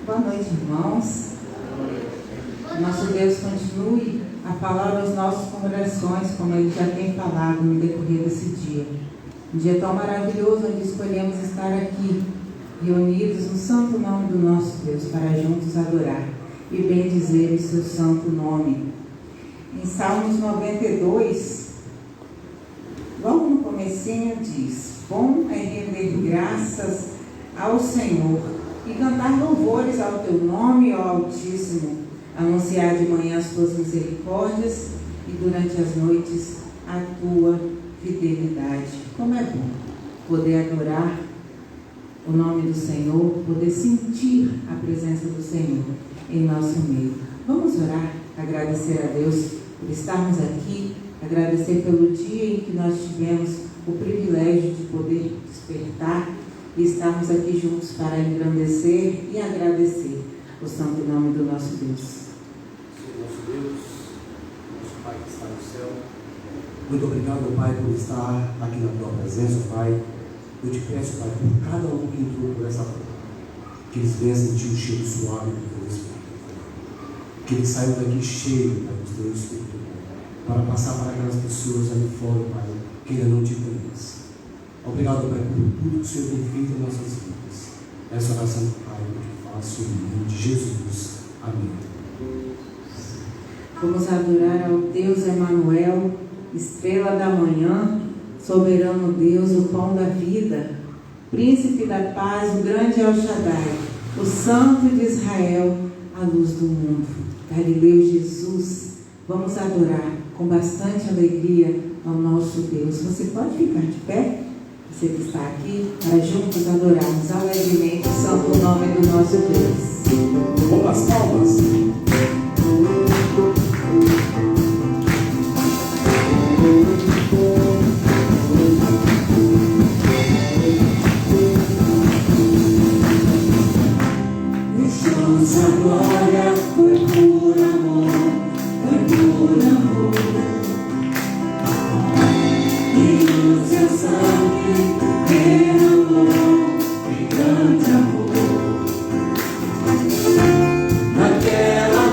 Boa noite, irmãos. Nosso Deus continue a falar aos nossos corações, como Ele já tem falado no decorrer desse dia. Um dia tão maravilhoso, onde escolhemos estar aqui, reunidos no santo nome do nosso Deus, para juntos adorar e bendizer o seu santo nome. Em Salmos 92, logo no comecinho diz: bom é render graças ao Senhor e cantar louvores ao teu nome, ó Altíssimo, anunciar de manhã as tuas misericórdias e durante as noites a tua fidelidade. Como é bom poder adorar o nome do Senhor, poder sentir a presença do Senhor em nosso meio. Vamos orar, agradecer a Deus por estarmos aqui, agradecer pelo dia em que nós tivemos o privilégio de poder despertar e estarmos aqui juntos para engrandecer e agradecer o santo nome do nosso Deus. Senhor nosso Deus, nosso Pai que está no céu, muito obrigado, Pai, por estar aqui na tua presença, Pai. Eu te peço, Pai, por cada um que entrou por essa porta, que eles venham sentir o cheiro suave do teu Espírito, que eles saiam daqui cheio, Pai, do teu Espírito, para passar para aquelas pessoas ali fora, Pai, que ainda não te conhecem. Obrigado, Pai, por tudo que o Senhor tem feito em nossas vidas. Essa oração, Pai, eu te faço em nome de Jesus. Amém. Vamos adorar ao Deus Emanuel, estrela da manhã, soberano Deus, o pão da vida, príncipe da paz, o grande El Shaddai, o santo de Israel, a luz do mundo. Galileu Jesus, vamos adorar com bastante alegria ao nosso Deus. Você pode ficar de pé? Você que está aqui, para juntos adorarmos alegremente o santo nome do nosso Deus. Vamos às palmas. Deixou-nos a glória, foi por amor, foi por amor. E o seu sangue derramou em grande amor. Naquela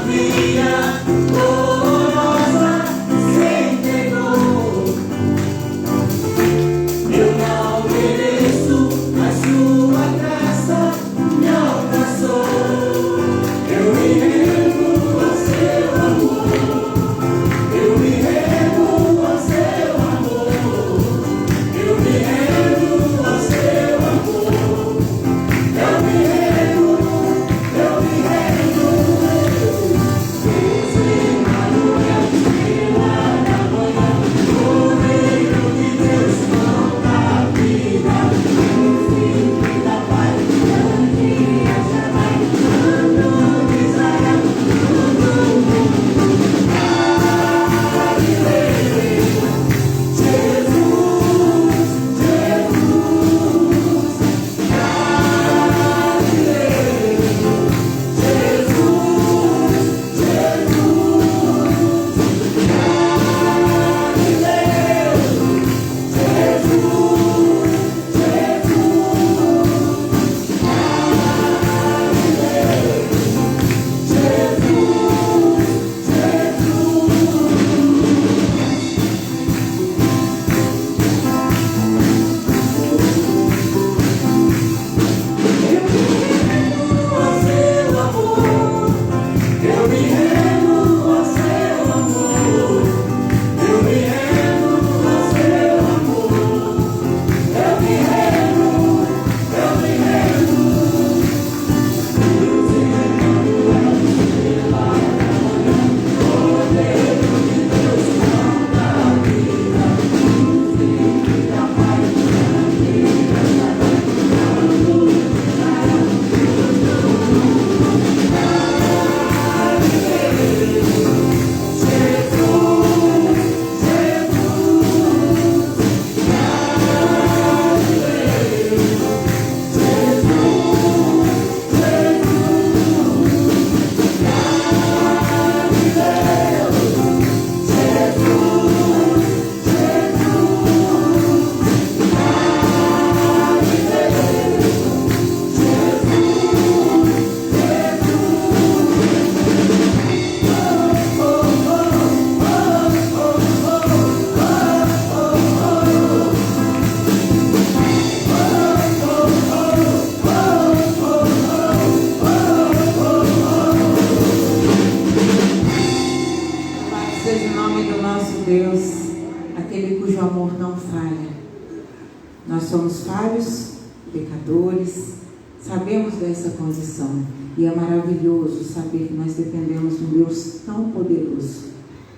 somos falhos, pecadores, sabemos dessa condição. E é maravilhoso saber que nós dependemos de um Deus tão poderoso.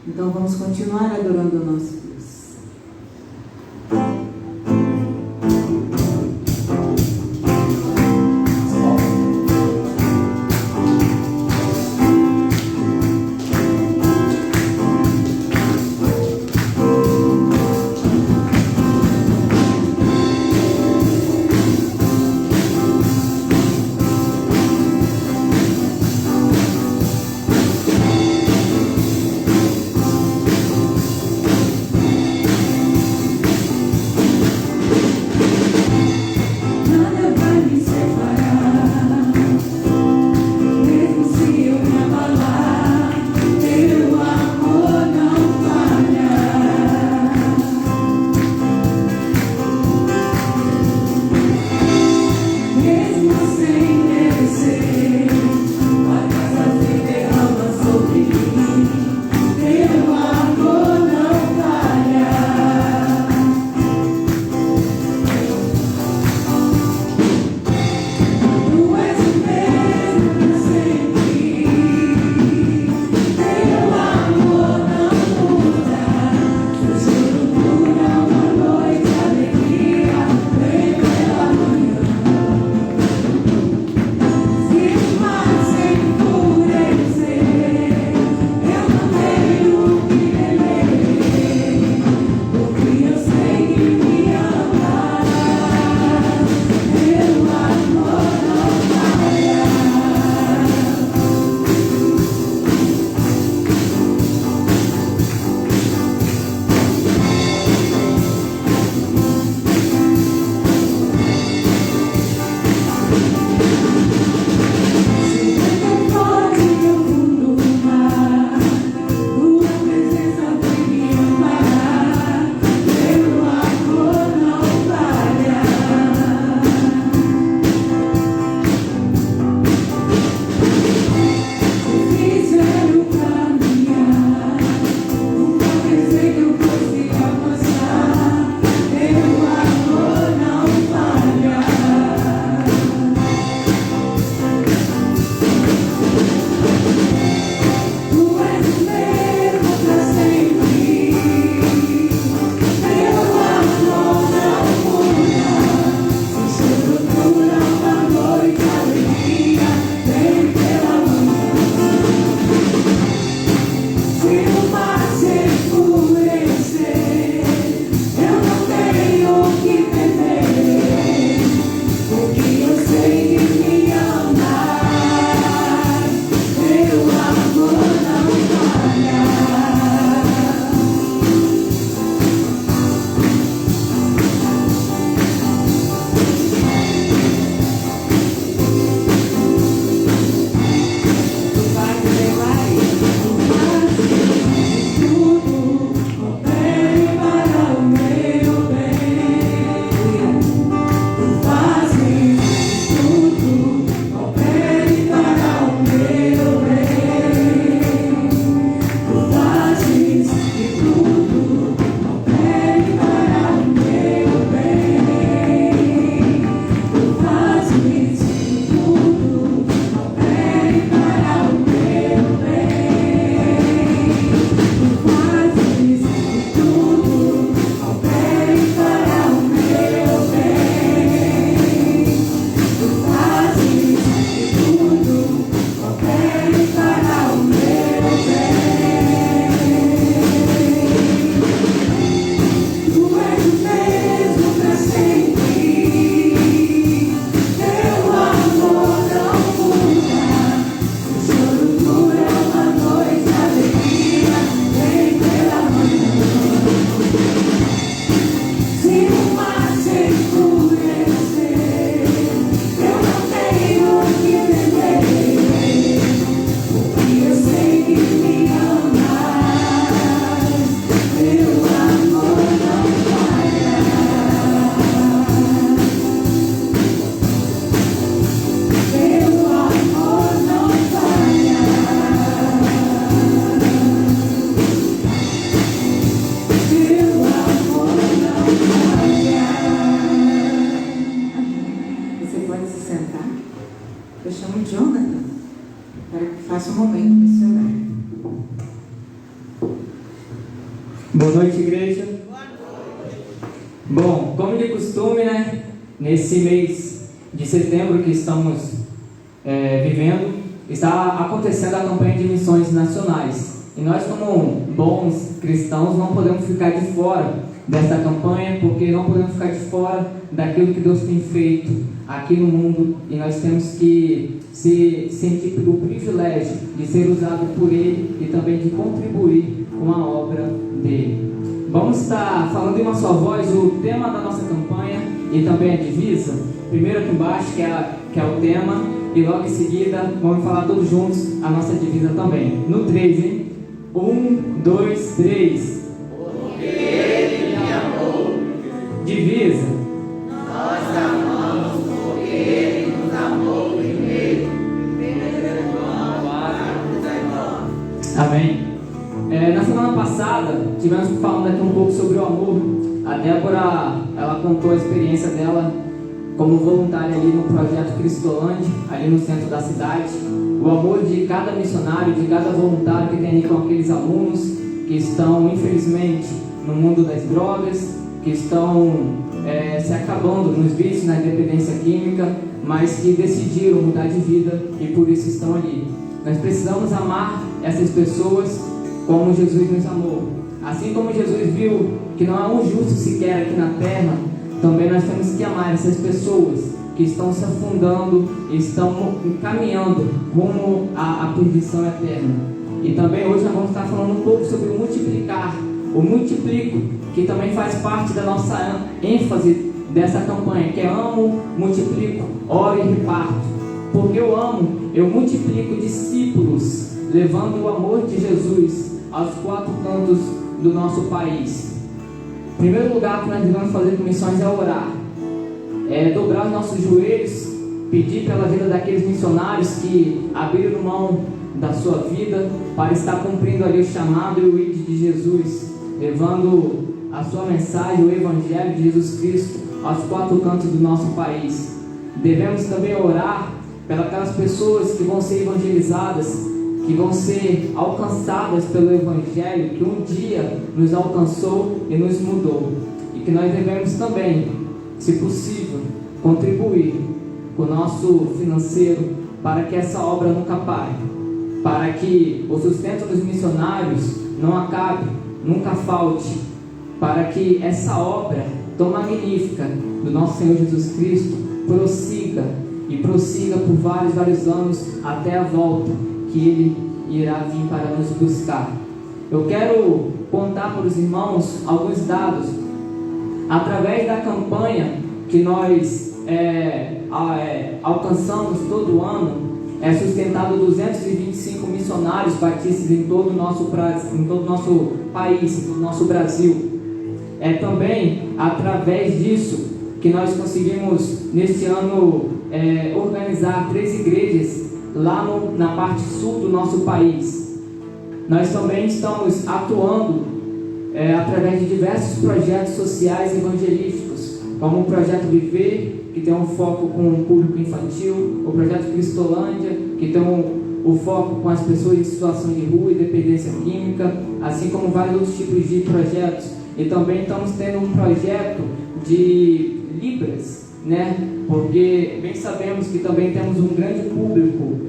Então vamos continuar adorando o nosso Deus. sentar. Eu chamo Jonathan para que faça um momento missionário. Boa noite, igreja. Bom, como de costume, né? Nesse mês de setembro que estamos vivendo, está acontecendo a campanha de missões nacionais. E nós, como bons cristãos, não podemos ficar de fora desta campanha, porque não podemos ficar de fora daquilo que Deus tem feito aqui no mundo, e nós temos que se sentir o privilégio de ser usado por Ele e também de contribuir com a obra dele. Vamos estar falando em uma só voz o tema da nossa campanha e também a divisa. Primeiro aqui embaixo, que é o tema, e logo em seguida vamos falar todos juntos a nossa divisa também. No 3, hein? 1, 2, 3. Porque Ele me amou. Divisa. Nós amamos porque Ele nos amou primeiro. Amém. Na semana passada, tivemos falando aqui um pouco sobre o amor. A Débora, ela contou a experiência dela como voluntária ali no projeto Cristolândia, ali no centro da cidade. O amor de cada missionário, de cada voluntário que tem ali com aqueles alunos que estão, infelizmente, no mundo das drogas, que estão se acabando nos vícios, na dependência química, mas que decidiram mudar de vida e por isso estão ali. Nós precisamos amar essas pessoas como Jesus nos amou. Assim como Jesus viu que não há um justo sequer aqui na terra, também nós temos que amar essas pessoas que estão se afundando e estão caminhando rumo à perdição eterna. E também hoje nós vamos estar falando um pouco sobre o multiplicar, o multiplico, que também faz parte da nossa ênfase dessa campanha, que é amo, multiplico, oro e reparto. Porque eu amo, eu multiplico discípulos, levando o amor de Jesus aos quatro cantos do nosso país. O primeiro lugar que nós devemos fazer com missões é orar. É dobrar os nossos joelhos, pedir pela vida daqueles missionários que abriram mão da sua vida para estar cumprindo ali o chamado e o ID de Jesus, levando a sua mensagem, o Evangelho de Jesus Cristo aos quatro cantos do nosso país. Devemos também orar pelas pessoas que vão ser evangelizadas, que vão ser alcançadas pelo Evangelho, que um dia nos alcançou e nos mudou. E que nós devemos também, se possível, contribuir com o nosso financeiro para que essa obra nunca pare, para que o sustento dos missionários não acabe, nunca falte, para que essa obra tão magnífica do nosso Senhor Jesus Cristo prossiga por vários anos até a volta que Ele irá vir para nos buscar. Eu quero contar para os irmãos alguns dados. Através da campanha que nós alcançamos todo ano, é sustentado 225 missionários batistas em todo o nosso país, em todo o nosso Brasil. É também através disso que nós conseguimos, neste ano, organizar 3 igrejas lá na parte sul do nosso país. Nós também estamos atuando através de diversos projetos sociais e evangelísticos, como o Projeto Viver, que tem um foco com o público infantil, o Projeto Cristolândia, que tem o foco com as pessoas em situação de rua e dependência química, assim como vários outros tipos de projetos. E também estamos tendo um projeto de Libras, né? Porque bem sabemos que também temos um grande público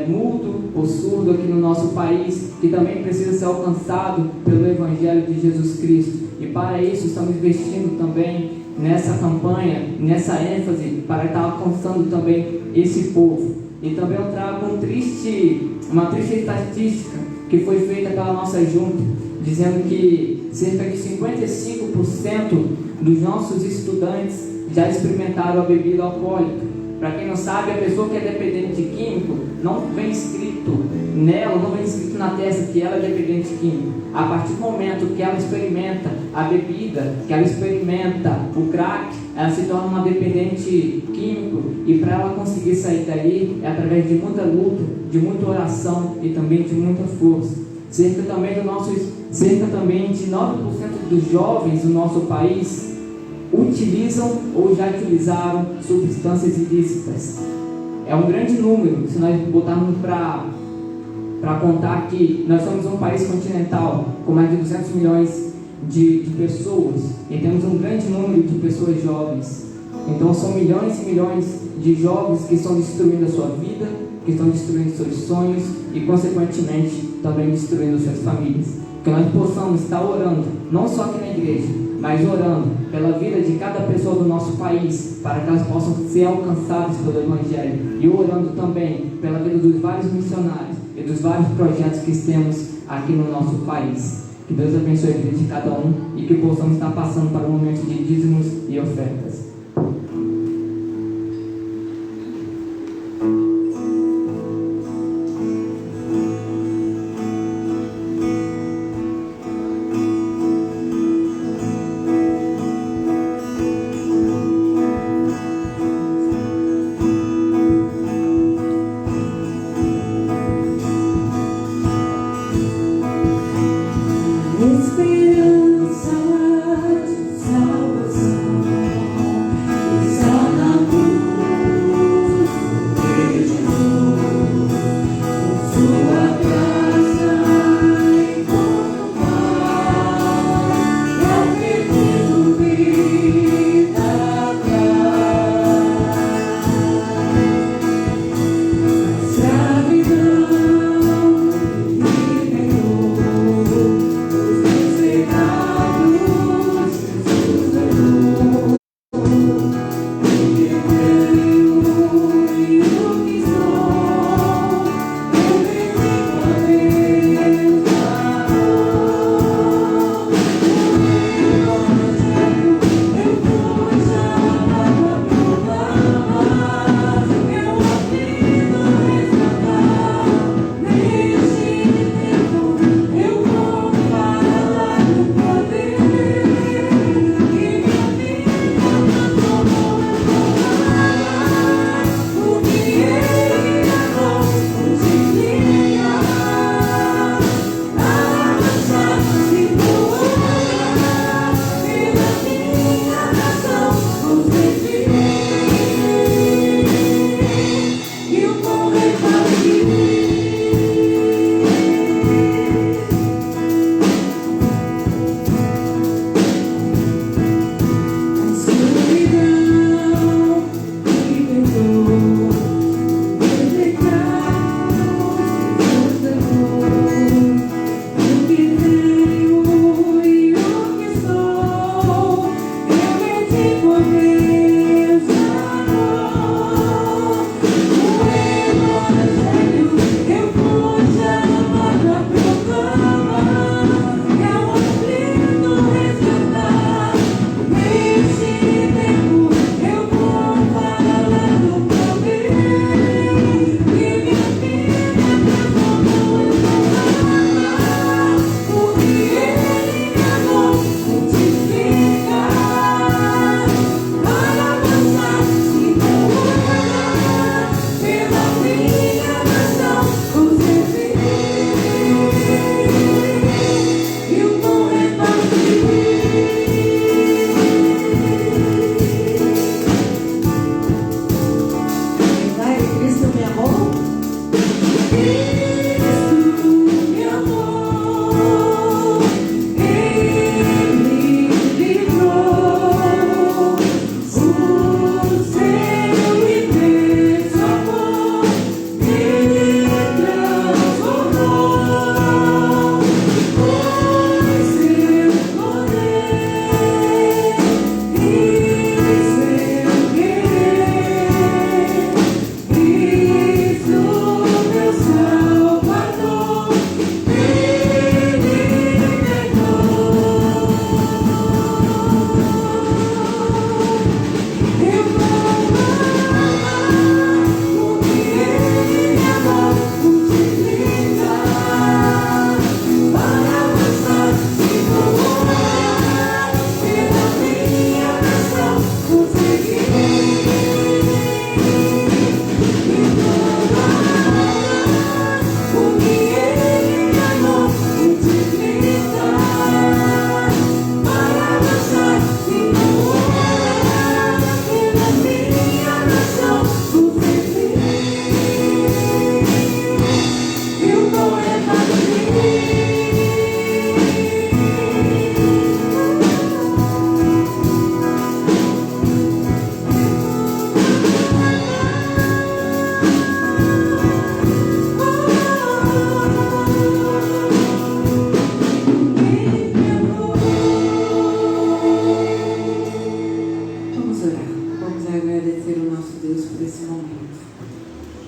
mudo ou surdo aqui no nosso país, que também precisa ser alcançado pelo Evangelho de Jesus Cristo. E para isso estamos investindo também nessa campanha, nessa ênfase, para estar alcançando também esse povo. E também eu trago uma triste estatística que foi feita pela nossa junta, dizendo que cerca de 55% dos nossos estudantes já experimentaram a bebida alcoólica. Para quem não sabe, a pessoa que é dependente de químico, não vem escrito nela, não vem escrito na testa que ela é dependente de químico. A partir do momento que ela experimenta a bebida, que ela experimenta o crack, ela se torna uma dependente químico, e para ela conseguir sair dali é através de muita luta, de muita oração e também de muita força. Cerca também de 9% dos jovens do nosso país utilizam ou já utilizaram substâncias ilícitas. É um grande número, se nós botarmos para contar que nós somos um país continental com mais de 200 milhões de pessoas e temos um grande número de pessoas jovens. Então são milhões e milhões de jovens que estão destruindo a sua vida, que estão destruindo seus sonhos e consequentemente também destruindo suas famílias. Que nós possamos estar orando, não só aqui na igreja, mas orando pela vida de cada pessoa do nosso país, para que elas possam ser alcançadas pelo Evangelho, e orando também pela vida dos vários missionários e dos vários projetos que temos aqui no nosso país. Que Deus abençoe a vida de cada um e que possamos estar passando para um momento de dízimos e ofertas. Esperança de salvação.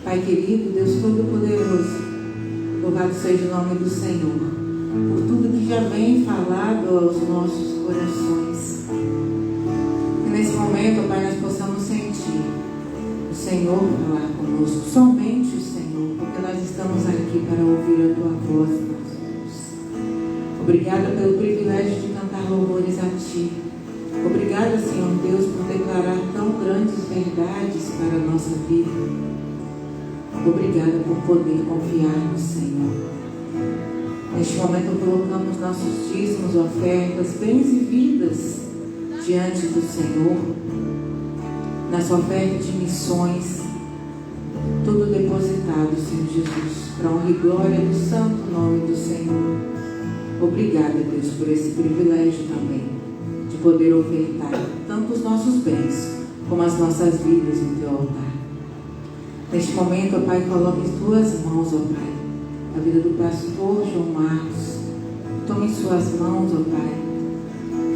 Pai querido, Deus Todo-Poderoso, louvado seja o nome do Senhor, por tudo que já vem falado aos nossos corações. Que nesse momento, Pai, nós possamos sentir o Senhor falar conosco, somente o Senhor, porque nós estamos aqui para ouvir a Tua voz, meus Deus. Obrigada pelo privilégio de cantar louvores a Ti. Obrigada, Senhor Deus, por declarar tão grandes verdades para a nossa vida. Obrigada por poder confiar no Senhor. Neste momento colocamos nossos dízimos, ofertas, bens e vidas diante do Senhor. Nessa oferta de missões, tudo depositado, Senhor Jesus, para a honra e glória do santo nome do Senhor. Obrigada, Deus, por esse privilégio também, de poder ofertar tanto os nossos bens, como as nossas vidas no Teu altar. Neste momento, ó Pai, coloque em Tuas mãos, ó Pai, a vida do pastor João Marcos. Tome em Suas mãos, ó Pai.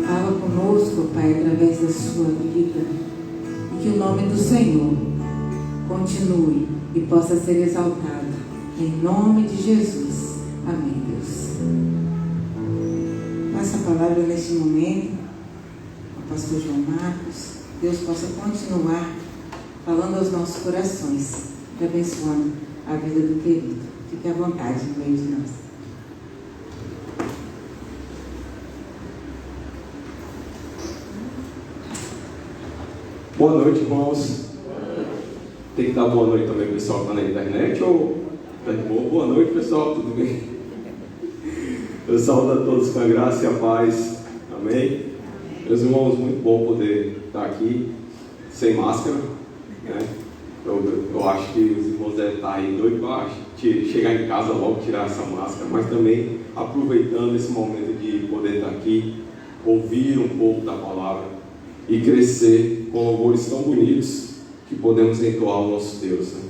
Fala conosco, ó Pai, através da Sua vida. E que o nome do Senhor continue e possa ser exaltado. Em nome de Jesus. Amém, Deus. Passa a palavra neste momento ao pastor João Marcos. Deus possa continuar falando aos nossos corações e abençoando a vida do querido. Fique à vontade no meio de nós. Boa noite, irmãos. Tem que dar boa noite também ao pessoal que está na internet ou tá de boa? Boa noite, pessoal, tudo bem? Eu saúdo a todos com a graça e a paz. Amém? Meus irmãos, muito bom poder estar aqui sem máscara, né? Eu acho que os irmãos devem estar aí doidos para chegar em casa logo, tirar essa máscara, mas também aproveitando esse momento de poder estar aqui, ouvir um pouco da palavra e crescer com louvores tão bonitos que podemos entoar ao nosso Deus, né?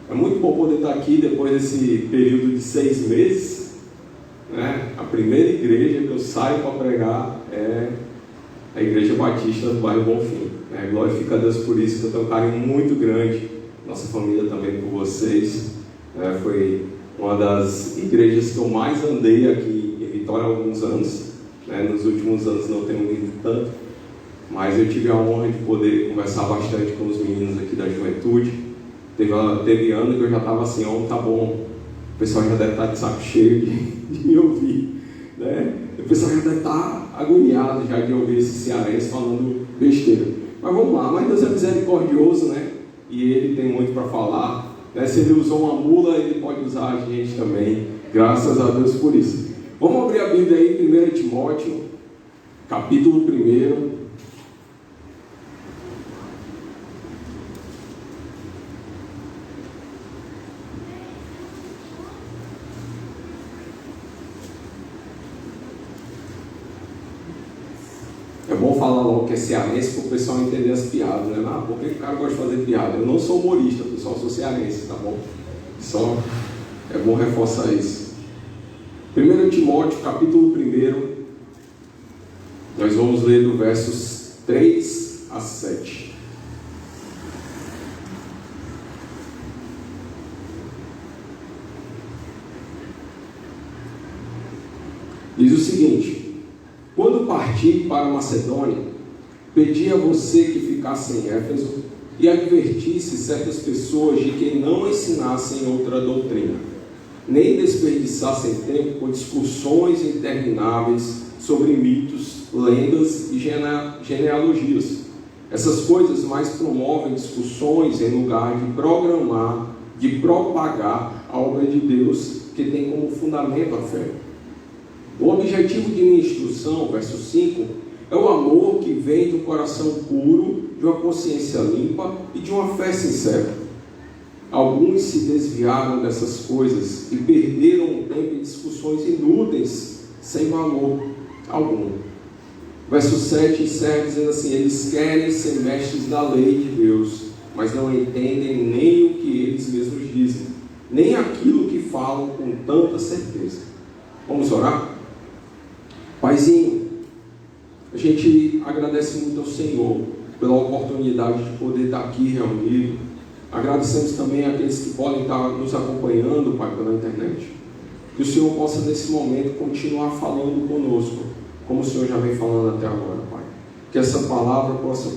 É muito bom poder estar aqui depois desse período de 6 meses, né? A primeira igreja que eu saio para pregar é a Igreja Batista do bairro Bonfim, né? Glorifica a Deus por isso, que eu tenho um carinho muito grande, nossa família também, por vocês, né? Foi uma das igrejas que eu mais andei aqui em Vitória há alguns anos, né? Nos últimos anos não tenho ido tanto, mas eu tive a honra de poder conversar bastante com os meninos aqui da juventude. Teve ano que eu já estava assim, tá bom, o pessoal já deve estar de saco cheio de me ouvir, né? O pessoal já deve estar agoniado já de ouvir esse cearense falando besteira. Mas vamos lá, mas Deus é misericordioso, né? E Ele tem muito para falar, né? Se Ele usou uma mula, Ele pode usar a gente também, graças a Deus por isso. Vamos abrir a Bíblia aí, 1 Timóteo, capítulo 1. É bom falar logo que é cearense para o pessoal entender as piadas, né? Ah, por que o cara gosta de fazer piada? Eu não sou humorista, pessoal, sou cearense, tá bom? Só é bom reforçar isso. 1 Timóteo, capítulo 1, nós vamos ler do versos 3 a 7. Diz o seguinte: quando parti para Macedônia, pedi a você que ficasse em Éfeso e advertisse certas pessoas de que não ensinassem outra doutrina, nem desperdiçassem tempo com discussões intermináveis sobre mitos, lendas e genealogias. Essas coisas mais promovem discussões em lugar de programar, de propagar a obra de Deus, que tem como fundamento a fé. O objetivo de minha instrução, verso 5, é o amor que vem de um coração puro, de uma consciência limpa e de uma fé sincera. Alguns se desviaram dessas coisas e perderam o tempo em discussões inúteis, sem valor algum. Verso 7 encerra dizendo assim: eles querem ser mestres da lei de Deus, mas não entendem nem o que eles mesmos dizem, nem aquilo que falam com tanta certeza. Vamos orar? Paizinho, a gente agradece muito ao Senhor pela oportunidade de poder estar aqui reunido, Agradecemos também àqueles que podem estar nos acompanhando, Pai, pela internet. Que o Senhor possa, nesse momento, continuar falando conosco, como o Senhor já vem falando até agora, Pai. Que essa palavra possa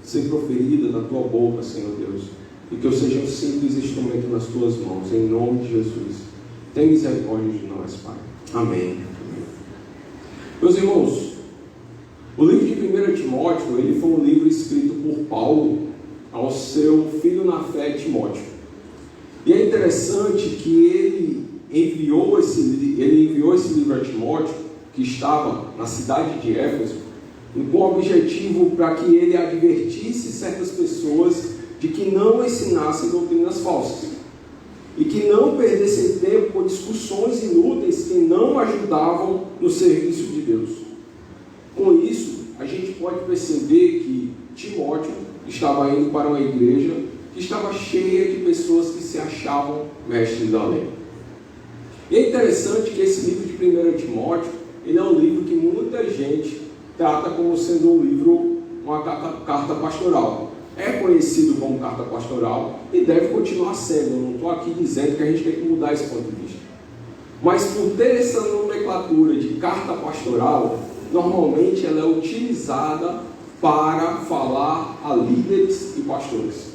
ser proferida da Tua boca, Senhor Deus. E que eu seja um simples instrumento nas Tuas mãos, em nome de Jesus. Tem misericórdia de nós, Pai. Amém. Meus irmãos, o livro de 1 Timóteo, ele foi um livro escrito por Paulo ao seu filho na fé, Timóteo. E é interessante que ele enviou esse livro a Timóteo, que estava na cidade de Éfeso, com o objetivo para que ele advertisse certas pessoas de que não ensinassem doutrinas falsas e que não perdessem tempo com discussões inúteis que não ajudavam no serviço de Deus. Com isso, a gente pode perceber que Timóteo estava indo para uma igreja que estava cheia de pessoas que se achavam mestres da lei. E é interessante que esse livro de 1 Timóteo, ele é um livro que muita gente trata como sendo um livro, uma carta pastoral. É conhecido como carta pastoral e deve continuar sendo. Eu não estou aqui dizendo que a gente tem que mudar esse ponto de vista. Mas por ter essa nomenclatura de carta pastoral, normalmente ela é utilizada para falar a líderes e pastores.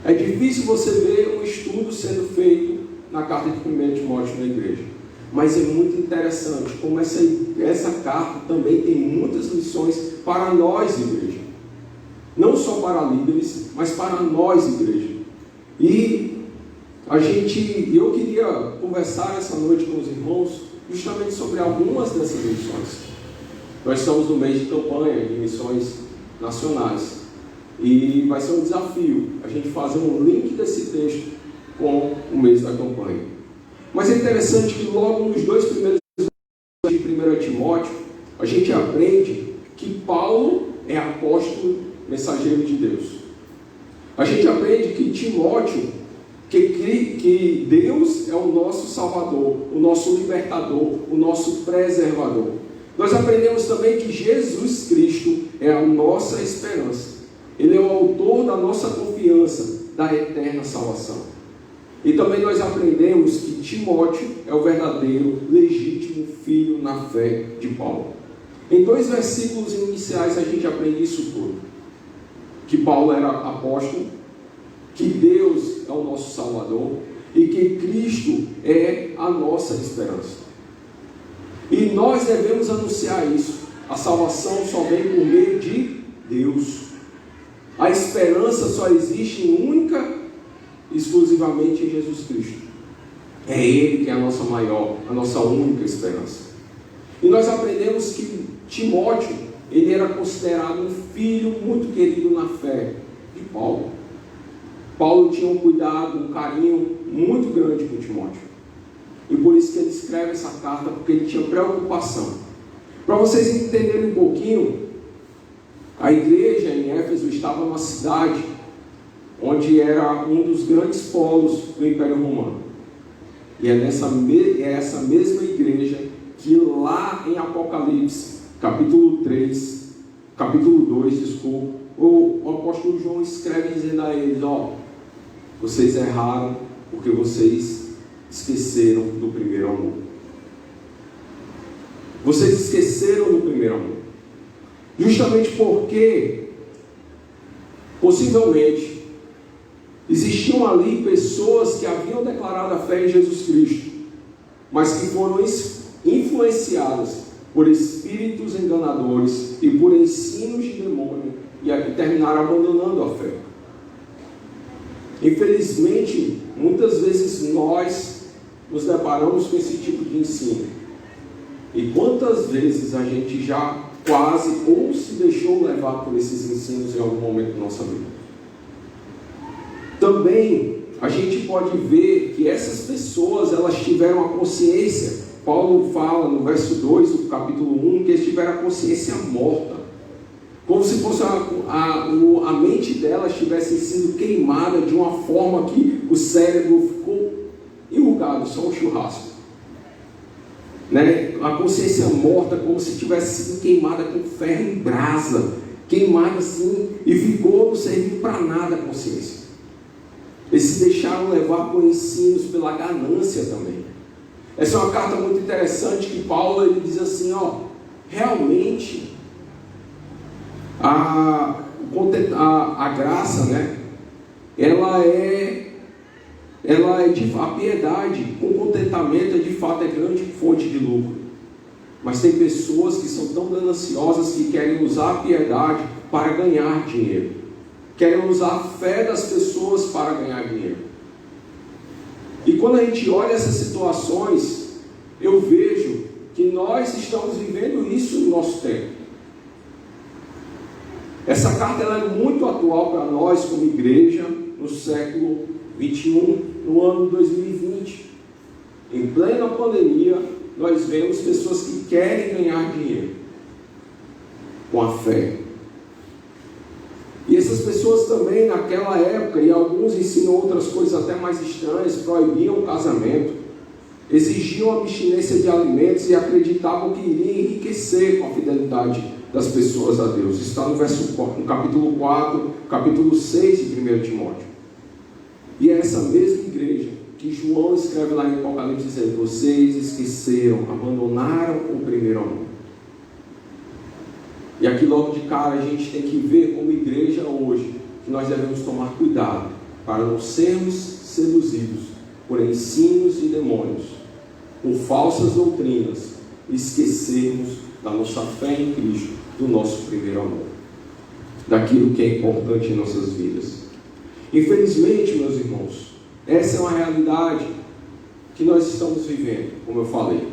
É difícil você ver um estudo sendo feito na carta de 1 Timóteo na igreja. Mas é muito interessante como essa carta também tem muitas lições para nós, igreja. Não só para líderes, mas para nós, igreja. E eu queria conversar essa noite com os irmãos justamente sobre algumas dessas lições. Nós estamos no mês de campanha de missões nacionais. E vai ser um desafio a gente fazer um link desse texto com o mês da campanha. Mas é interessante que logo nos 2 primeiros de 1 Timóteo, a gente aprende que Paulo é apóstolo, mensageiro de Deus. A gente aprende que Timóteo, que Deus é o nosso Salvador, o nosso libertador, o nosso preservador. Nós aprendemos também que Jesus Cristo é a nossa esperança. Ele é o autor da nossa confiança, da eterna salvação. E também nós aprendemos que Timóteo é o verdadeiro, legítimo filho na fé de Paulo. Em 2 versículos iniciais a gente aprende isso tudo. Que Paulo era apóstolo, que Deus é o nosso Salvador e que Cristo é a nossa esperança. E nós devemos anunciar isso. A salvação só vem por meio de Deus. A esperança só existe única e exclusivamente em Jesus Cristo. É Ele que é a nossa única esperança. E nós aprendemos que Timóteo, ele era considerado um filho muito querido na fé de Paulo. Paulo tinha um cuidado, um carinho muito grande com Timóteo. E por isso que ele escreve essa carta, porque ele tinha preocupação. Para vocês entenderem um pouquinho, a igreja em Éfeso estava numa cidade onde era um dos grandes polos do Império Romano. E é essa mesma igreja que lá em Apocalipse, capítulo 2, o apóstolo João escreve dizendo a eles: vocês erraram porque vocês esqueceram do primeiro amor. Vocês esqueceram do primeiro amor. Justamente porque, possivelmente, existiam ali pessoas que haviam declarado a fé em Jesus Cristo, mas que foram influenciadas por espíritos enganadores e por ensinos de demônio e terminaram abandonando a fé. Infelizmente, muitas vezes nós nos deparamos com esse tipo de ensino. E quantas vezes a gente já quase ou se deixou levar por esses ensinos em algum momento da nossa vida. Também a gente pode ver que essas pessoas, elas tiveram a consciência. Paulo fala no verso 2 do capítulo 1 que eles tiveram a consciência morta, como se fosse a mente delas tivesse sido queimada de uma forma que o cérebro ficou enrugado, só um churrasco, né? A consciência morta, como se tivesse sido queimada com ferro em brasa. queimado assim, e ficou não servindo para nada a consciência. Eles se deixaram levar por ensinos, pela ganância também. Essa é uma carta muito interessante que Paulo ele diz assim, realmente a graça, né? Ela é a piedade com contentamento de fato é grande fonte de lucro. Mas tem pessoas que são tão gananciosas que querem usar a piedade para ganhar dinheiro. Querem usar a fé das pessoas para ganhar dinheiro. E quando a gente olha essas situações, eu vejo que nós estamos vivendo isso no nosso tempo. Essa carta ela é muito atual para nós como igreja no século 21, no ano 2020. Em plena pandemia, nós vemos pessoas que querem ganhar dinheiro com a fé. E essas pessoas também naquela época, e alguns ensinam outras coisas até mais estranhas, proibiam o casamento, exigiam abstinência de alimentos e acreditavam que iria enriquecer com a fidelidade das pessoas a Deus. Está no capítulo 4, capítulo 6 de 1 Timóteo. E é essa mesma igreja que João escreve lá em Apocalipse dizendo: vocês esqueceram, abandonaram o primeiro amor. E aqui logo de cara a gente tem que ver como igreja hoje que nós devemos tomar cuidado para não sermos seduzidos por ensinos de demônios, por falsas doutrinas, e esquecermos da nossa fé em Cristo, do nosso primeiro amor, daquilo que é importante em nossas vidas. Infelizmente, meus irmãos, essa é uma realidade que nós estamos vivendo, como eu falei.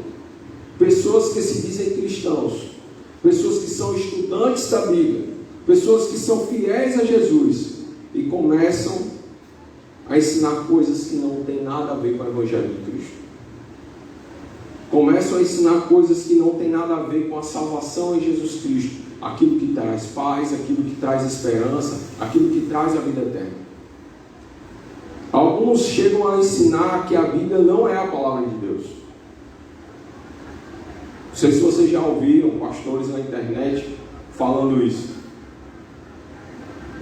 Pessoas que se dizem cristãos, pessoas que são estudantes da Bíblia, pessoas que são fiéis a Jesus e começam a ensinar coisas que não tem nada a ver com o Evangelho de Cristo. Começam a ensinar coisas que não tem nada a ver com a salvação em Jesus Cristo, aquilo que traz paz, aquilo que traz esperança, aquilo que traz a vida eterna. Alguns chegam a ensinar que a Bíblia não é a palavra de Deus. Não sei se vocês já ouviram pastores na internet falando isso.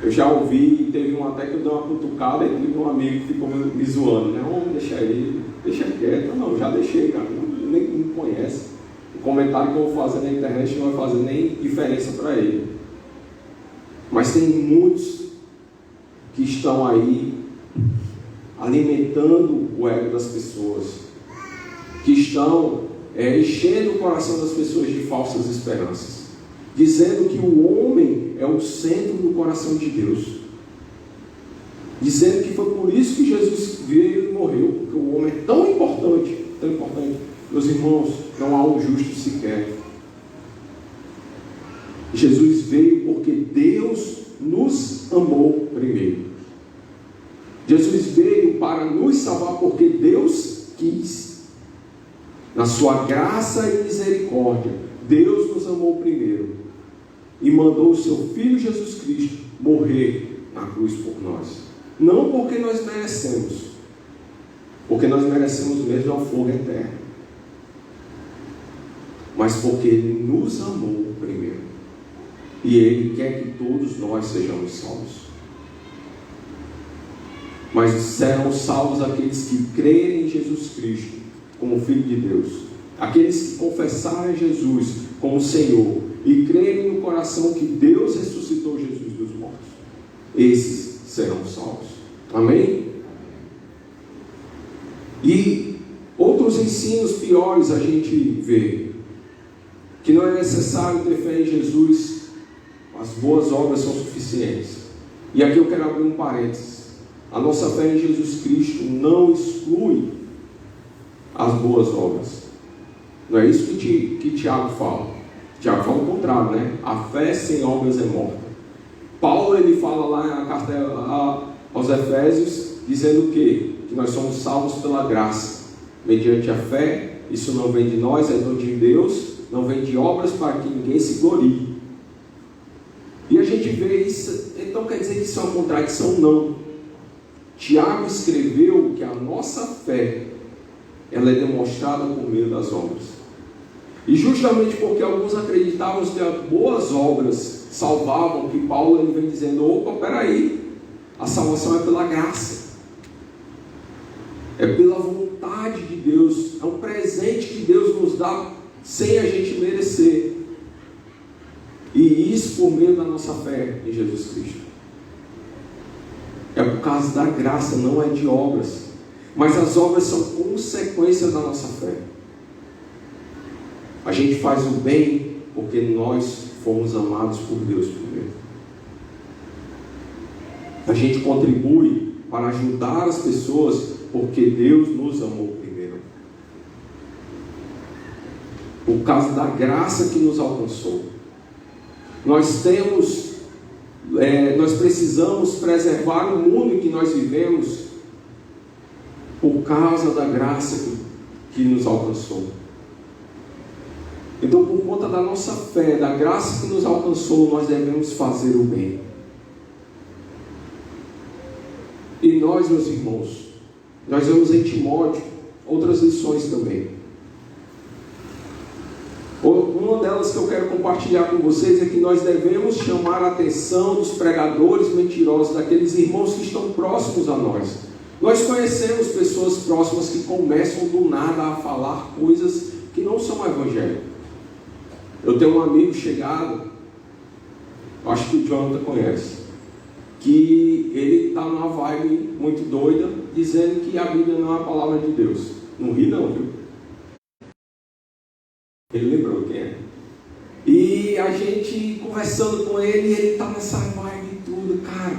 Eu já ouvi, teve um até que eu dei uma cutucada e teve um amigo que ficou me zoando, né? Deixa ele, deixa quieto. Não, já deixei, cara, nem me conhece. O comentário que eu vou fazer na internet não vai fazer nem diferença para ele. Mas tem muitos que estão aí alimentando o ego das pessoas, que estão enchendo o coração das pessoas de falsas esperanças, dizendo que o homem é o centro do coração de Deus, dizendo que foi por isso que Jesus veio e morreu, porque o homem é tão importante, tão importante. Meus irmãos, não há um justo sequer. Jesus veio porque Deus nos amou primeiro. Jesus veio para nos salvar porque Deus quis. Na sua graça e misericórdia, Deus nos amou primeiro e mandou o seu Filho Jesus Cristo morrer na cruz por nós. Não porque nós merecemos, porque nós merecemos mesmo ao fogo eterno, mas porque Ele nos amou primeiro e Ele quer que todos nós sejamos salvos. Mas serão salvos aqueles que crerem em Jesus Cristo como Filho de Deus, aqueles que confessarem Jesus como Senhor e crerem no coração que Deus ressuscitou Jesus dos mortos. Esses serão salvos. Amém? E outros ensinos piores a gente vê, que não é necessário ter fé em Jesus, as boas obras são suficientes. E aqui eu quero abrir um parênteses. A nossa fé em Jesus Cristo não exclui as boas obras. Não é isso que Tiago fala. Tiago fala o contrário, né? A fé sem obras é morta. Paulo ele fala lá na carta aos Efésios, dizendo que nós somos salvos pela graça, mediante a fé. Isso não vem de nós, é dom de Deus, não vem de obras para que ninguém se glorie. E a gente vê isso, então quer dizer que isso é uma contradição? Não. Tiago escreveu que a nossa fé ela é demonstrada por meio das obras. E justamente porque alguns acreditavam que as boas obras salvavam, que Paulo ele vem dizendo: opa, peraí, a salvação é pela graça, é pela vontade de Deus, é um presente que Deus nos dá sem a gente merecer, e isso por meio da nossa fé em Jesus Cristo. É por causa da graça, não é de obras, mas as obras são consequências da nossa fé. A gente faz o bem porque nós fomos amados por Deus primeiro. A gente contribui para ajudar as pessoas porque Deus nos amou primeiro. Por causa da graça que nos alcançou. Nós precisamos preservar o mundo em que nós vivemos por causa da graça que nos alcançou. Então, por conta da nossa fé, da graça que nos alcançou, nós devemos fazer o bem. E nós, meus irmãos, nós vemos em Timóteo outras lições também. Uma delas que eu quero compartilhar com vocês é que nós devemos chamar a atenção dos pregadores mentirosos, daqueles irmãos que estão próximos a nós. Nós conhecemos pessoas próximas que começam do nada a falar coisas que não são o evangelho. Eu tenho um amigo chegado, acho que o Jonathan conhece, que ele está numa vibe muito doida, dizendo que a Bíblia não é a palavra de Deus. Não ri não, viu? Ele lembrou quem é. E a gente conversando com ele, ele está nessa vibe e tudo, cara.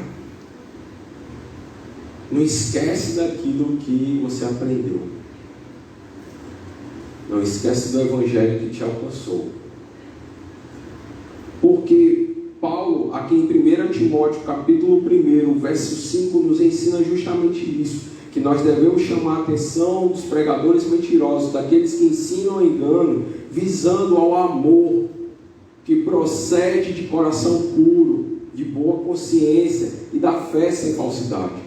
Não esquece daquilo que você aprendeu. Não esquece do evangelho que te alcançou. Porque Paulo, aqui em 1 Timóteo, capítulo 1, verso 5, nos ensina justamente isso. Que nós devemos chamar a atenção dos pregadores mentirosos, daqueles que ensinam engano, visando ao amor que procede de coração puro, de boa consciência e da fé sem falsidade.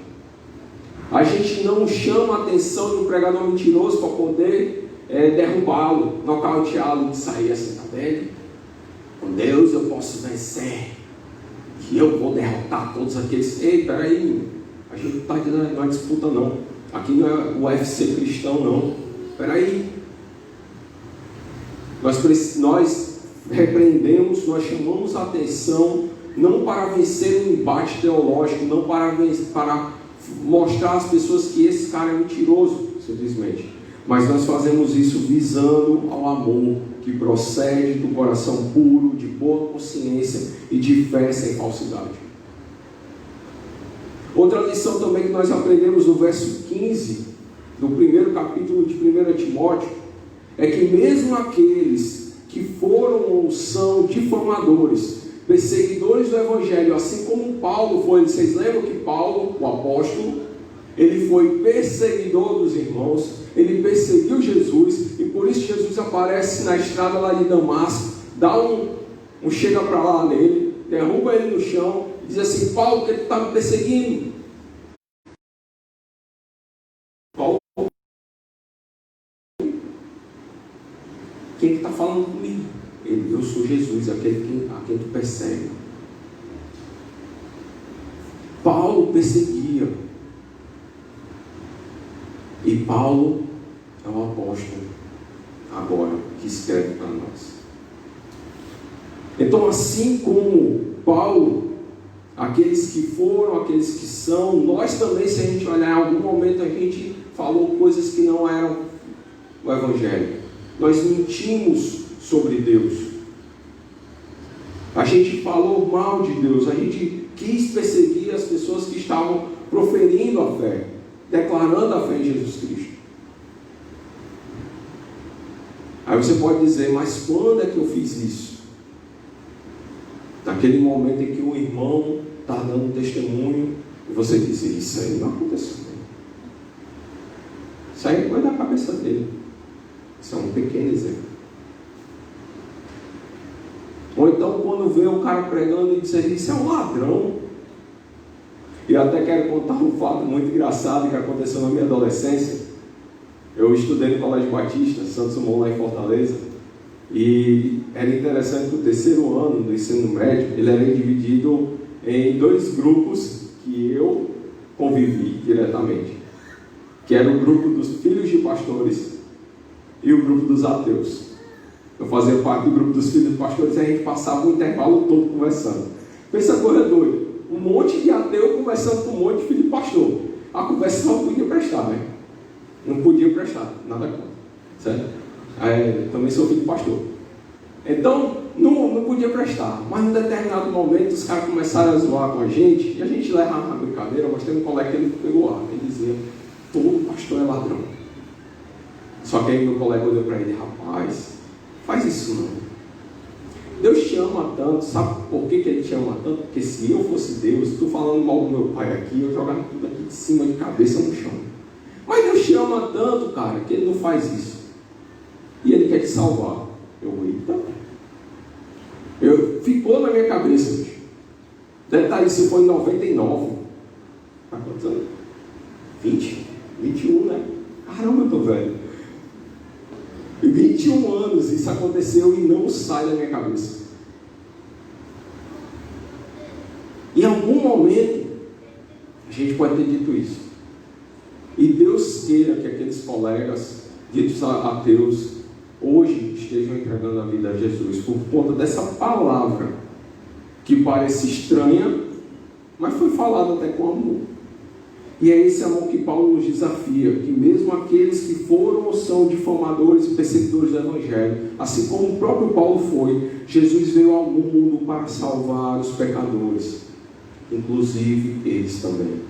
A gente não chama a atenção de um pregador mentiroso para poder derrubá-lo, nocauteá-lo, de sair assim, tá vendo? Com Deus eu posso vencer, que eu vou derrotar todos aqueles. Ei, peraí, a gente não está na disputa não, aqui não é o UFC cristão não, peraí. Nós repreendemos, nós chamamos a atenção não para vencer um embate teológico, não para mostrar às pessoas que esse cara é mentiroso, simplesmente, mas nós fazemos isso visando ao amor que procede do coração puro, de boa consciência e de fé sem falsidade. Outra lição também que nós aprendemos no verso 15 do primeiro capítulo de 1 Timóteo é que mesmo aqueles que foram ou são difamadores, perseguidores do evangelho, assim como Paulo foi, vocês lembram que Paulo, o apóstolo, ele foi perseguidor dos irmãos, ele perseguiu Jesus, e por isso Jesus aparece na estrada lá de Damasco, dá um chega para lá nele, derruba ele no chão, diz assim: Paulo, que ele está me perseguindo? Paulo, quem que está falando comigo? Ele: eu sou Jesus, aquele a quem tu persegue. Paulo perseguia, e Paulo é o apóstolo agora que escreve para nós. Então, assim como Paulo, aqueles que foram, aqueles que são, nós também, se a gente olhar, em algum momento a gente falou coisas que não eram o evangelho. Nós mentimos sobre Deus. A gente falou mal de Deus. A gente quis perseguir as pessoas que estavam proferindo a fé, declarando a fé em Jesus Cristo. Aí você pode dizer: mas quando é que eu fiz isso? Naquele momento em que o irmão está dando testemunho e você diz: isso aí não aconteceu. Isso aí foi da cabeça dele. Isso é um pequeno exemplo. Ou então quando vê o cara pregando e diz: isso é um ladrão. E eu até quero contar um fato muito engraçado que aconteceu na minha adolescência. Eu estudei no Colégio Batista, Santos Dumont, lá em Fortaleza. E era interessante que o terceiro ano do ensino médio, ele era dividido em 2 grupos que eu convivi diretamente, que era o grupo dos filhos de pastores e o grupo dos ateus. Eu fazia parte do grupo dos filhos de pastores e a gente passava o intervalo todo conversando. Pensa coisa doida, um monte de ateu conversando com um monte de filho de pastor. A conversa não podia prestar, né? Não podia prestar, nada contra, certo? Também sou filho de pastor. Então, não podia prestar. Mas em determinado momento, os caras começaram a zoar com a gente, e a gente levava uma brincadeira, mas tem um colega que ele pegou ar. Ele dizia, todo pastor é ladrão. Só que aí meu colega olhou para ele, rapaz, faz isso não. Deus te ama tanto, sabe por que ele te ama tanto? Porque se eu fosse Deus, estou falando mal do meu pai aqui, eu jogava tudo aqui de cima de cabeça no chão. Mas Deus te ama tanto, cara, que ele não faz isso. E ele quer te salvar. Ficou na minha cabeça, bicho. Detalhe, isso foi em 99. Há quantos anos? 20? 21, né? Caramba, eu tô velho. 21 anos isso aconteceu e não sai da minha cabeça. Em algum momento, a gente pode ter dito isso. E Deus queira que aqueles colegas, ditos ateus, hoje estejam entregando a vida a Jesus por conta dessa palavra que parece estranha, mas foi falada até com amor. E é esse amor que Paulo nos desafia, que mesmo aqueles que foram ou são difamadores e perseguidores do Evangelho, assim como o próprio Paulo foi, Jesus veio ao mundo para salvar os pecadores, inclusive eles também.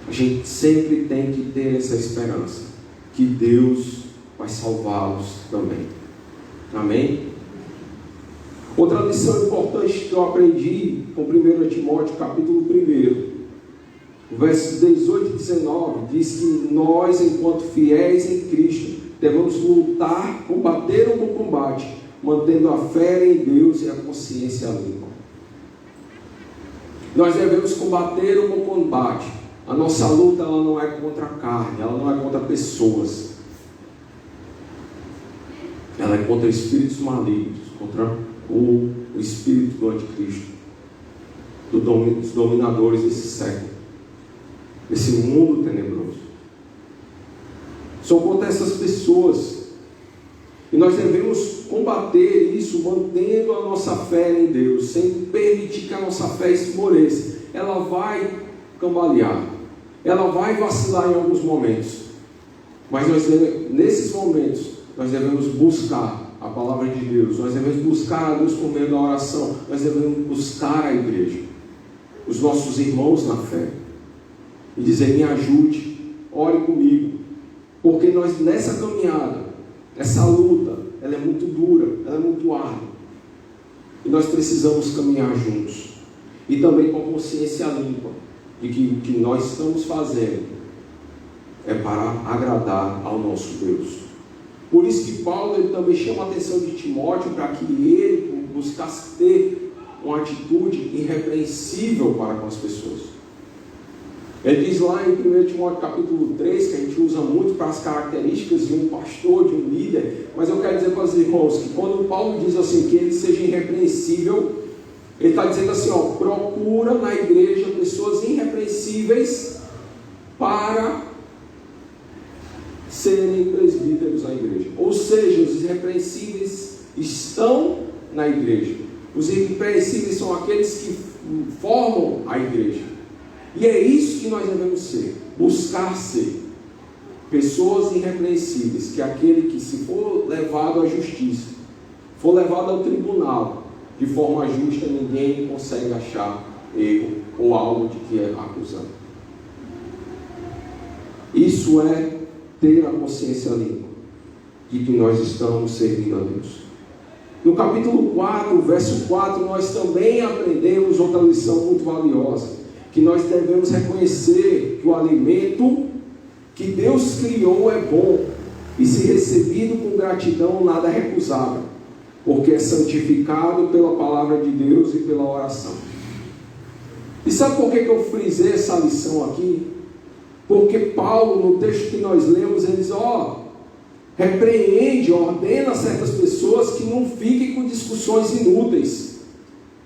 A gente sempre tem que ter essa esperança, que Deus vai salvá-los também. Amém? Outra lição importante que eu aprendi com 1 Timóteo, capítulo 1, versos 18 e 19, diz que nós, enquanto fiéis em Cristo, devemos lutar, combater o bom combate, mantendo a fé em Deus e a consciência limpa. Nós devemos combater o bom combate. A nossa luta, ela não é contra a carne, ela não é contra pessoas. Ela é contra espíritos malignos, contra o espírito do anticristo, dos dominadores desse século, desse mundo tenebroso. São contra essas pessoas. E nós devemos combater isso, mantendo a nossa fé em Deus, sem permitir que a nossa fé esmoreça. Ela vai cambalear, ela vai vacilar em alguns momentos, mas nesses momentos nós devemos buscar a palavra de Deus, nós devemos buscar a Deus por meio da oração, nós devemos buscar a igreja, os nossos irmãos na fé, e dizer, me ajude, ore comigo, porque nós nessa caminhada, essa luta, ela é muito dura, ela é muito árdua, e nós precisamos caminhar juntos, e também com a consciência limpa, de que o que nós estamos fazendo é para agradar ao nosso Deus. Por isso que Paulo ele também chama a atenção de Timóteo para que ele buscasse ter uma atitude irrepreensível para com as pessoas. Ele diz lá em 1 Timóteo capítulo 3, que a gente usa muito para as características de um pastor, de um líder, mas eu quero dizer para os irmãos que quando Paulo diz assim, que ele seja irrepreensível, ele está dizendo assim, procura na igreja pessoas irrepreensíveis para serem presbíteros na igreja. Ou seja, os irrepreensíveis estão na igreja. Os irrepreensíveis são aqueles que formam a igreja. E é isso que nós devemos ser. Buscar ser pessoas irrepreensíveis, que é aquele que, se for levado à justiça, for levado ao tribunal de forma justa, ninguém consegue achar erro ou algo de que é acusado. Isso é ter a consciência limpa de que nós estamos servindo a Deus. No capítulo 4, verso 4, nós também aprendemos outra lição muito valiosa, que nós devemos reconhecer que o alimento que Deus criou é bom, e se recebido com gratidão, nada é recusável, porque é santificado pela palavra de Deus e pela oração. E sabe por que eu frisei essa lição aqui? Porque Paulo, no texto que nós lemos, ele diz, repreende, ordena certas pessoas que não fiquem com discussões inúteis.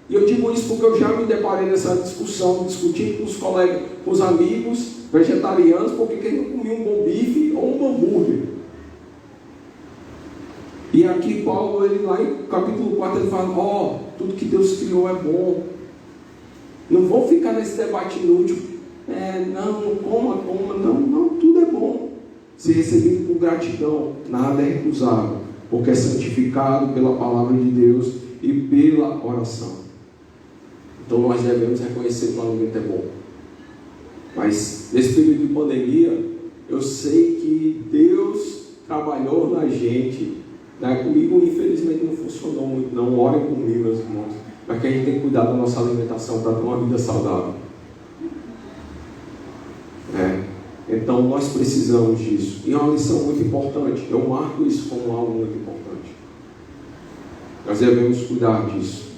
E eu digo isso porque eu já me deparei nessa discussão, discutindo com os colegas, com os amigos vegetarianos, porque quem não comia um bom bife ou um hambúrguer. E aqui Paulo, ele lá em capítulo 4, ele fala, tudo que Deus criou é bom. Não vão ficar nesse debate inútil, não coma, não, tudo é bom. Se recebido com gratidão, nada é recusável, porque é santificado pela palavra de Deus e pela oração. Então nós devemos reconhecer que o alimento é bom. Mas nesse período de pandemia, eu sei que Deus trabalhou na gente. Comigo, infelizmente, não funcionou muito. Não orem comigo, meus irmãos. Mas que a gente tem que cuidar da nossa alimentação para ter uma vida saudável. Então nós precisamos disso. E é uma lição muito importante. Eu marco isso como algo muito importante. Nós devemos cuidar disso.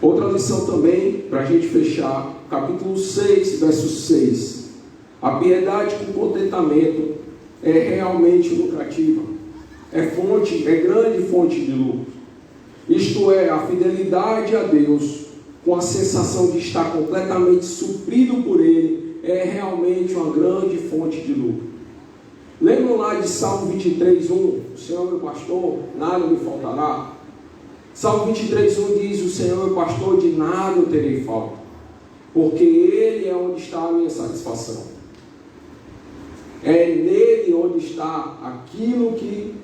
Outra lição também, para a gente fechar, capítulo 6, verso 6. A piedade com contentamento é realmente lucrativa. É grande fonte de lucro. Isto é, a fidelidade a Deus, com a sensação de estar completamente suprido por Ele, é realmente uma grande fonte de lucro. Lembram lá de Salmo 23, 1? O Senhor é meu pastor, nada me faltará. Salmo 23, 1 diz, o Senhor é meu pastor, de nada eu terei falta, porque Ele é onde está a minha satisfação. É nele onde está aquilo que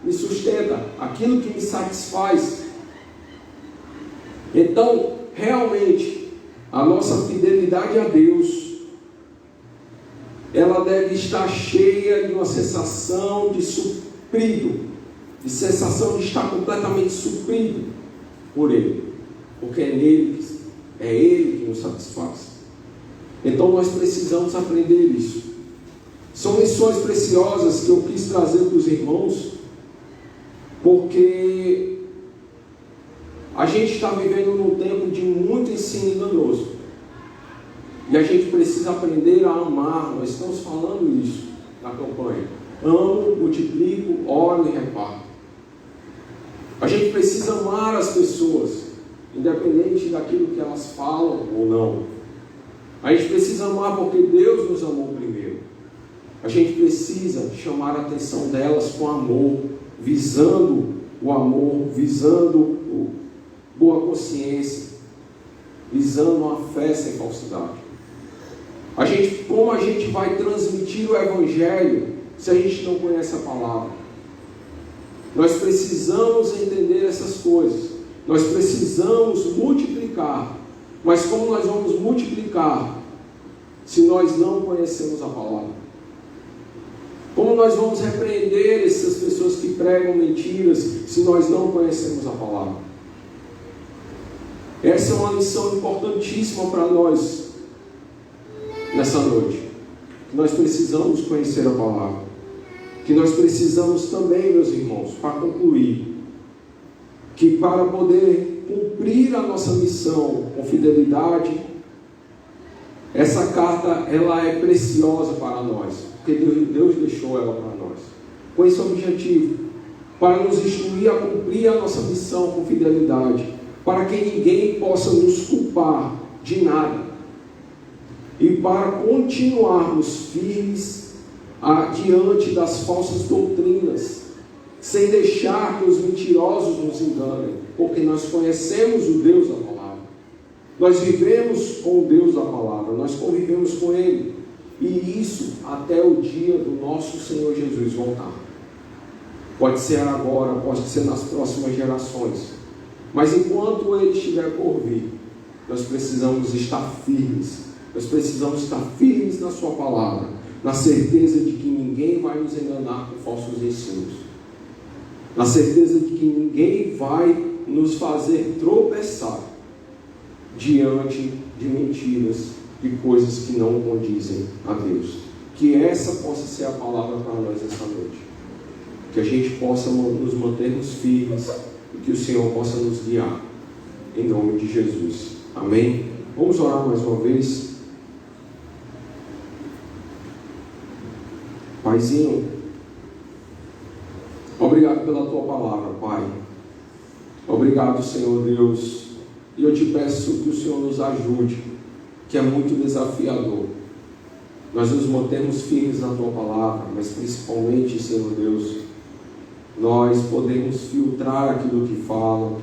me sustenta, aquilo que me satisfaz. Então, realmente, a nossa fidelidade a Deus, ela deve estar cheia de uma sensação de suprido, de sensação de estar completamente suprido por Ele, porque é Ele que nos satisfaz. Então nós precisamos aprender isso. São lições preciosas que eu quis trazer para os irmãos, porque a gente está vivendo num tempo de muito ensino enganoso. E a gente precisa aprender a amar. Nós estamos falando isso na campanha. Amo, multiplico, oro e reparto. A gente precisa amar as pessoas, independente daquilo que elas falam ou não. A gente precisa amar porque Deus nos amou primeiro. A gente precisa chamar a atenção delas com amor, visando o amor, visando boa consciência, visando uma fé sem falsidade. Como a gente vai transmitir o Evangelho se a gente não conhece a palavra? Nós precisamos entender essas coisas. Nós precisamos multiplicar. Mas como nós vamos multiplicar se nós não conhecemos a palavra? Como nós vamos repreender essas pessoas que pregam mentiras se nós não conhecemos a palavra? Essa é uma lição importantíssima para nós nessa noite. Nós precisamos conhecer a palavra. Que nós precisamos também, meus irmãos, para concluir, que para poder cumprir a nossa missão com fidelidade, essa carta ela é preciosa para nós, porque Deus deixou ela para nós, com esse objetivo, para nos instruir a cumprir a nossa missão com fidelidade, para que ninguém possa nos culpar de nada, e para continuarmos firmes diante das falsas doutrinas, sem deixar que os mentirosos nos enganem, porque nós conhecemos o Deus da palavra, nós vivemos com o Deus da palavra, nós convivemos com Ele, e isso até o dia do nosso Senhor Jesus voltar. Pode ser agora, pode ser nas próximas gerações, mas enquanto Ele estiver por vir, nós precisamos estar firmes, nós precisamos estar firmes na sua palavra, na certeza de que ninguém vai nos enganar com falsos ensinos, na certeza de que ninguém vai nos fazer tropeçar diante de mentiras, de coisas que não condizem a Deus. Que essa possa ser a palavra para nós essa noite, que a gente possa nos mantermos firmes e que o Senhor possa nos guiar, em nome de Jesus. Amém? Vamos orar mais uma vez. Paizinho, obrigado pela tua palavra, Pai. Obrigado, Senhor Deus. E eu te peço que o Senhor nos ajude, que é muito desafiador. Nós nos mantemos firmes na tua palavra, mas principalmente, Senhor Deus, nós podemos filtrar aquilo que falam,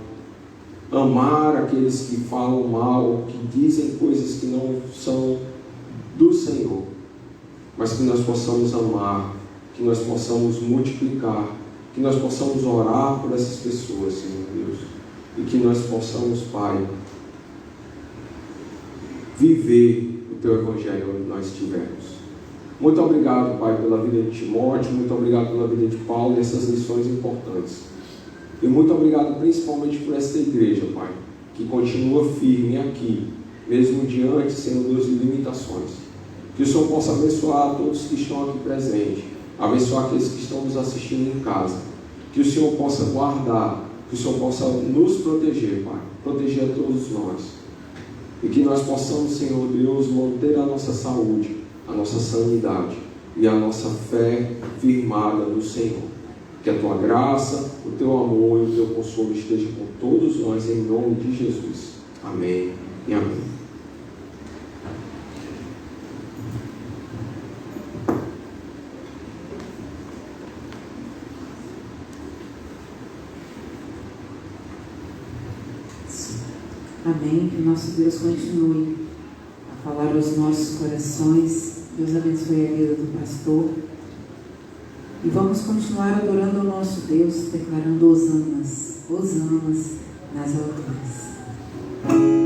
amar aqueles que falam mal, que dizem coisas que não são do Senhor, mas que nós possamos amar, que nós possamos multiplicar, que nós possamos orar por essas pessoas, Senhor Deus, e que nós possamos, Pai, viver o Teu Evangelho onde nós estivermos. Muito obrigado, Pai, pela vida de Timóteo, muito obrigado pela vida de Paulo e essas lições importantes. E muito obrigado principalmente por esta igreja, Pai, que continua firme aqui, mesmo diante, Senhor Deus, de limitações. Que o Senhor possa abençoar todos que estão aqui presentes, abençoar aqueles que estão nos assistindo em casa. Que o Senhor possa guardar, que o Senhor possa nos proteger, Pai, proteger a todos nós. E que nós possamos, Senhor Deus, manter a nossa saúde, a nossa sanidade e a nossa fé firmada no Senhor. Que a Tua graça, o Teu amor e o Teu consolo estejam com todos nós, em nome de Jesus. Amém e amém. Amém. Que o nosso Deus continue a falar aos nossos corações. Deus abençoe a vida do pastor. E vamos continuar adorando ao nosso Deus, declarando hosanas, hosanas nas alturas.